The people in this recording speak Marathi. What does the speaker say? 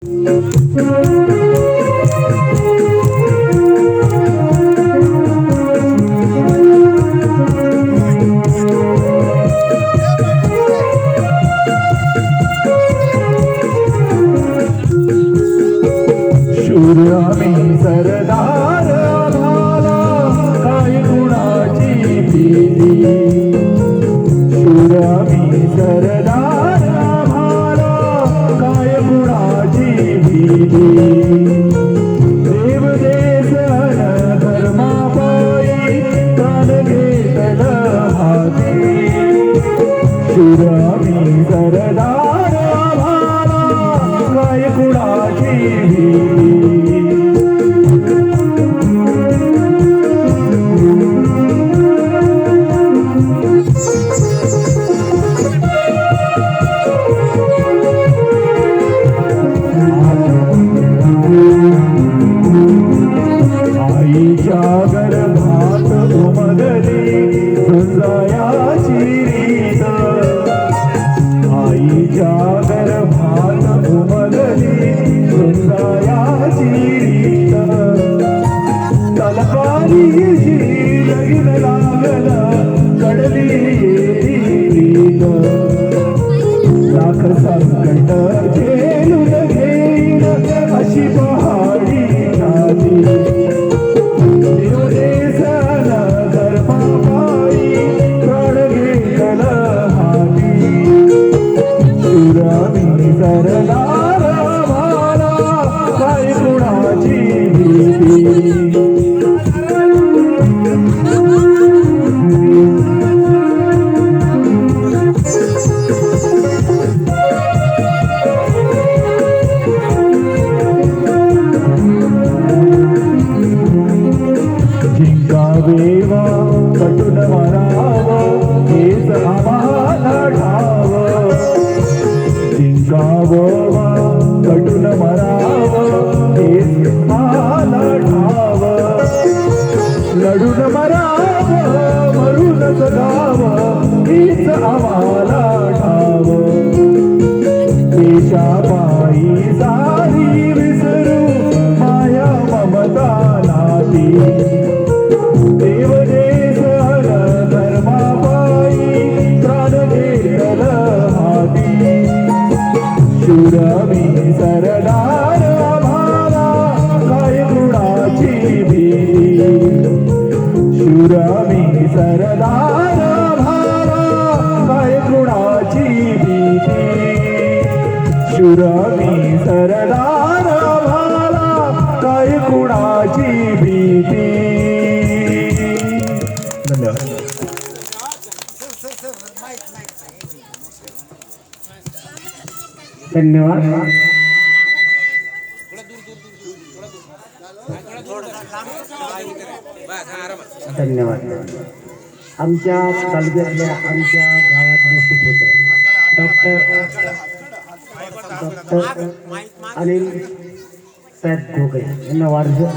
शूर आम्ही सरदार आम्हाला काय कुणाची भीती। शूर आम्ही सरदार आम्हाला काय कुणाची भीती। देव देश अन धर्मापायी प्राण घेतलं हाती। शूर आम्ही सरदार आम्हाला काय कुणाची भीती। आईच्या गर्भात उमगली झुंजायाची रीत। आईच्या गर्भात उमगली झुंजायाची रीत। तलवारीची लगीन लागलं कडली रीत। लाख संकट झेलून घेईन अशी पहाडी नाती। सरदार आम्हाला काय कुणाची भीती। जिंकावेवा कटून मरावं हेच आम्हाला ठावं। जिंकावं कटून मरावं हेच आम्हाला ठावं। लढून मरावं मरून जगावं हेच आम्हाला ठावं। देशापायी सारी विसरू माया ममता नाती। देव देश अन धर्मापायी प्राण घेतलं हाती। शूर आम्ही सरदार आम्हाला काय कुणाची भीती। शूर आम्ही सरदार आम्हाला काय कुणाची भीती। शूर आम्ही सरदार आम्हाला काय कुणाची भीती। धन्यवाद। धन्यवाद। धन्यवाद। आमच्या तालुक्यातल्या आमच्या गावातले सुपुत्र डॉक्टर अनिल साहेब घोगरे यांना वाढदिवस